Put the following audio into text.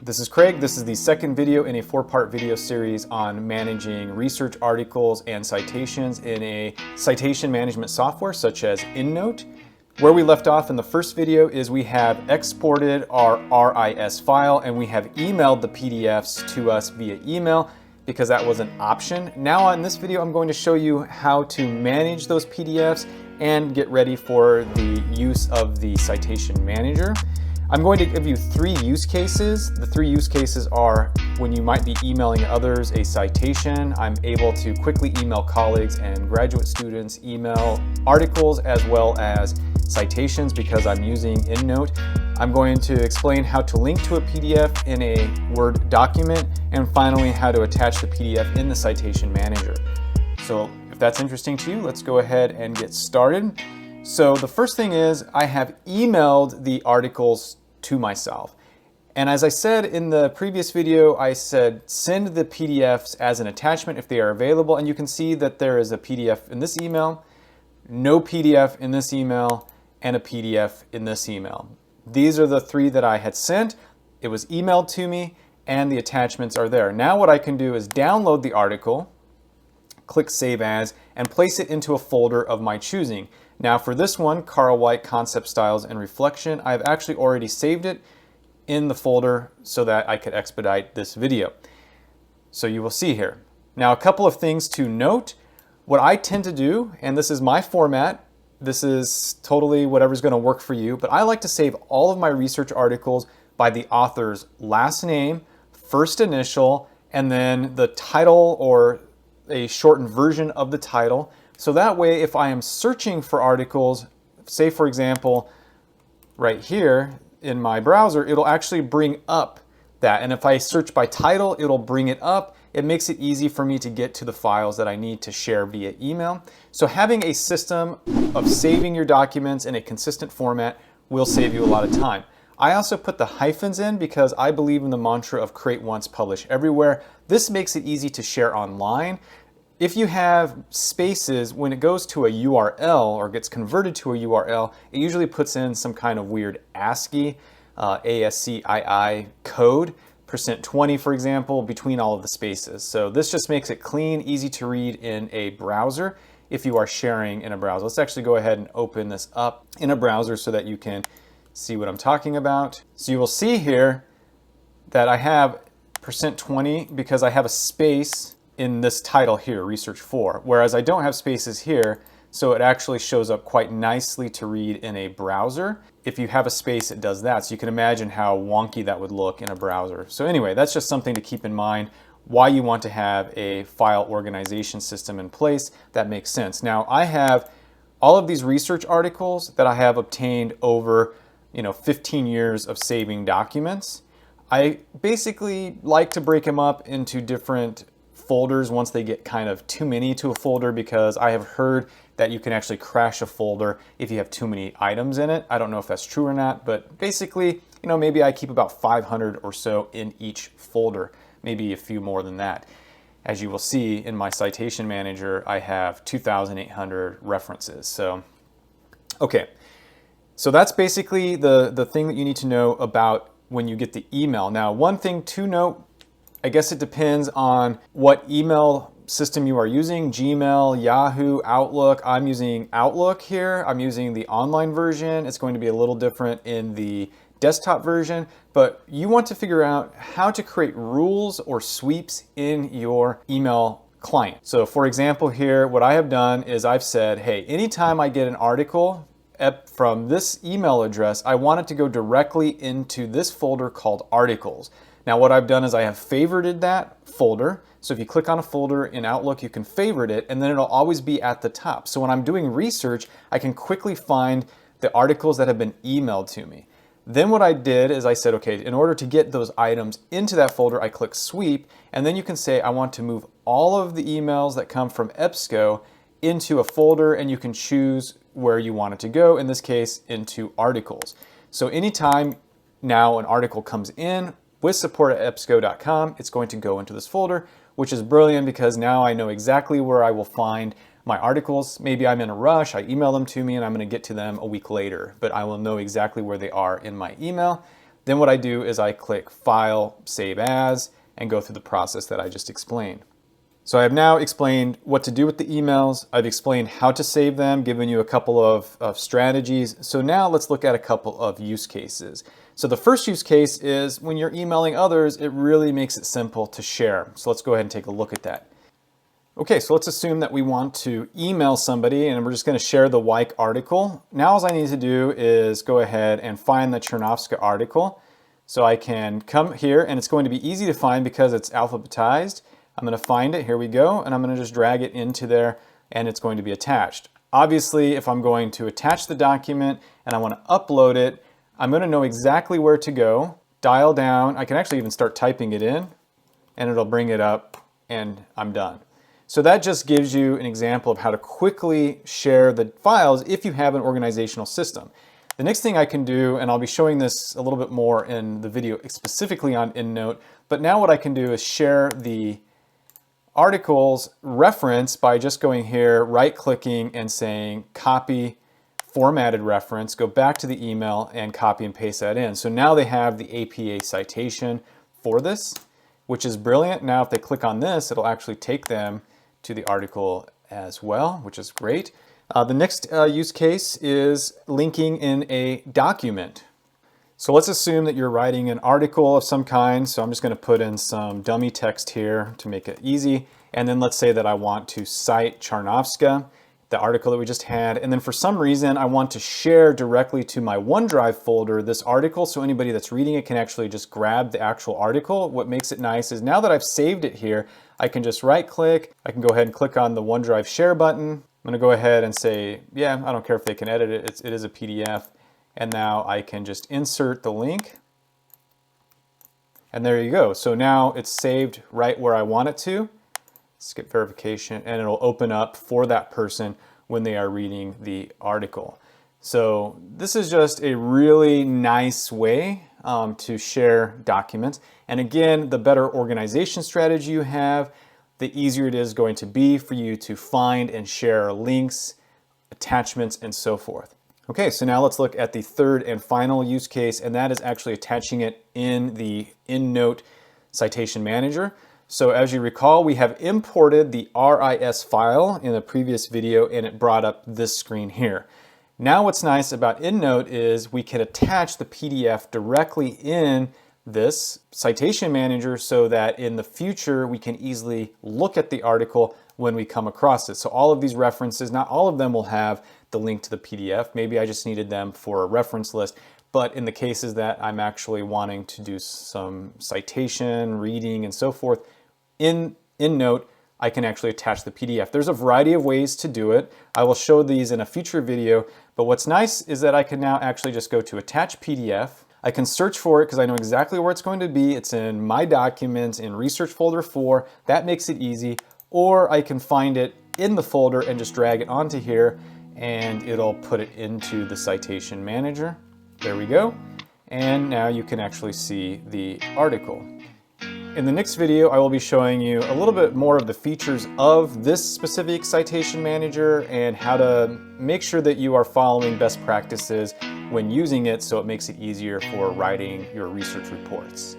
This is Craig. This is the second video in a four-part video series on managing research articles and citations in a citation management software such as Endnote. Where we left off in the first video is we have exported our RIS file and we have emailed the PDFs to us via email because that was an option. Now in this video, I'm going to show you how to manage those PDFs and get ready for the use of the citation manager. I'm going to give you three use cases. The three use cases are when you might be emailing others a citation. I'm able to quickly email colleagues and graduate students, email articles as well as citations because I'm using Endnote. I'm going to explain how to link to a PDF in a Word document, and finally how to attach the PDF in the citation manager. So if that's interesting to you, let's go ahead and get started. So the first thing is I have emailed the articles to myself. And as I said in the previous video, I said send the PDFs as an attachment if they are available. And you can see that there is a PDF in this email, no PDF in this email, and a PDF in this email. These are the three that I had sent. It was emailed to me and the attachments are there. Now what I can do is download the article, click Save As, and place it into a folder of my choosing. Now for this one, Carl White Concept Styles and Reflection, I've actually already saved it in the folder so that I could expedite this video. So you will see here. Now a couple of things to note. What I tend to do, and this is my format, this is totally whatever's going to work for you, but I like to save all of my research articles by the author's last name, first initial, and then the title or a shortened version of the title. So that way, if I am searching for articles, say for example, right here in my browser, it'll actually bring up that. And if I search by title, it'll bring it up. It makes it easy for me to get to the files that I need to share via email. So having a system of saving your documents in a consistent format will save you a lot of time. I also put the hyphens in because I believe in the mantra of create once, publish everywhere. This makes it easy to share online. If you have spaces, when it goes to a URL or gets converted to a URL, it usually puts in some kind of weird ASCII, ASCII code, %20 for example, between all of the spaces. So this just makes it clean, easy to read in a browser if you are sharing in a browser. Let's actually go ahead and open this up in a browser so that you can see what I'm talking about. So you will see here that I have %20 because I have a space in this title here, Research 4, whereas I don't have spaces here, so it actually shows up quite nicely to read in a browser. If you have a space, it does that. So you can imagine how wonky that would look in a browser. So anyway, that's just something to keep in mind, why you want to have a file organization system in place that makes sense. Now, I have all of these research articles that I have obtained over 15 years of saving documents. I basically like to break them up into different folders once they get kind of too many to a folder, because I have heard that you can actually crash a folder if you have too many items in it. I don't know if that's true or not, but basically, maybe I keep about 500 or so in each folder, maybe a few more than that. As you will see in my citation manager, I have 2,800 references. So, okay. So that's basically the thing that you need to know about when you get the email. Now, one thing to note, I guess it depends on what email system you are using, Gmail, Yahoo, Outlook. I'm using Outlook here. I'm using the online version. It's going to be a little different in the desktop version, but you want to figure out how to create rules or sweeps in your email client. So for example here, what I have done is I've said, hey, anytime I get an article from this email address, I want it to go directly into this folder called articles. Now what I've done is I have favorited that folder. So if you click on a folder in Outlook, you can favorite it and then it'll always be at the top. So when I'm doing research, I can quickly find the articles that have been emailed to me. Then what I did is I said, okay, in order to get those items into that folder, I click sweep, and then you can say I want to move all of the emails that come from EBSCO into a folder, and you can choose where you want it to go, in this case, into articles. So anytime now an article comes in, with support@ebsco.com, it's going to go into this folder, which is brilliant because now I know exactly where I will find my articles. Maybe I'm in a rush, I email them to me and I'm going to get to them a week later, but I will know exactly where they are in my email. Then what I do is I click File, Save As, and go through the process that I just explained. So I have now explained what to do with the emails. I've explained how to save them, given you a couple of strategies. So now let's look at a couple of use cases. So the first use case is when you're emailing others, it really makes it simple to share. So let's go ahead and take a look at that. Okay, so let's assume that we want to email somebody and we're just going to share the Weick article. Now all I need to do is go ahead and find the Chernovska article. So I can come here and it's going to be easy to find because it's alphabetized. I'm going to find it, here we go, and I'm going to just drag it into there and it's going to be attached. Obviously, if I'm going to attach the document and I want to upload it, I'm going to know exactly where to go, dial down, I can actually even start typing it in and it'll bring it up and I'm done. So that just gives you an example of how to quickly share the files if you have an organizational system. The next thing I can do, and I'll be showing this a little bit more in the video specifically on Endnote, but now what I can do is share the article's reference by just going here, right-clicking and saying copy formatted reference, go back to the email and copy and paste that in. So now they have the APA citation for this, which is brilliant. Now if they click on this, it'll actually take them to the article as well, which is great. The next use case is linking in a document. So let's assume that you're writing an article of some kind. So I'm just going to put in some dummy text here to make it easy. And then let's say that I want to cite Chernovska, the article that we just had. And then for some reason, I want to share directly to my OneDrive folder this article. So anybody that's reading it can actually just grab the actual article. What makes it nice is now that I've saved it here, I can just right click. I can go ahead and click on the OneDrive share button. I'm going to go ahead and say, yeah, I don't care if they can edit it. It is a PDF. And now I can just insert the link. And there you go. So now it's saved right where I want it to. Skip verification, and it'll open up for that person when they are reading the article. So this is just a really nice way to share documents. And again, the better organization strategy you have, the easier it is going to be for you to find and share links, attachments, and so forth. Okay, so now let's look at the third and final use case, and that is actually attaching it in the Endnote Citation Manager. So as you recall, we have imported the RIS file in the previous video and it brought up this screen here. Now what's nice about Endnote is we can attach the PDF directly in this citation manager so that in the future we can easily look at the article when we come across it. So all of these references, not all of them will have the link to the PDF. Maybe I just needed them for a reference list. But in the cases that I'm actually wanting to do some citation, reading, and so forth, in Endnote, I can actually attach the PDF. There's a variety of ways to do it. I will show these in a future video, but what's nice is that I can now actually just go to Attach PDF. I can search for it because I know exactly where it's going to be. It's in My Documents in Research Folder 4. That makes it easy. Or I can find it in the folder and just drag it onto here and it'll put it into the Citation Manager. There we go. And now you can actually see the article. In the next video, I will be showing you a little bit more of the features of this specific citation manager and how to make sure that you are following best practices when using it so it makes it easier for writing your research reports.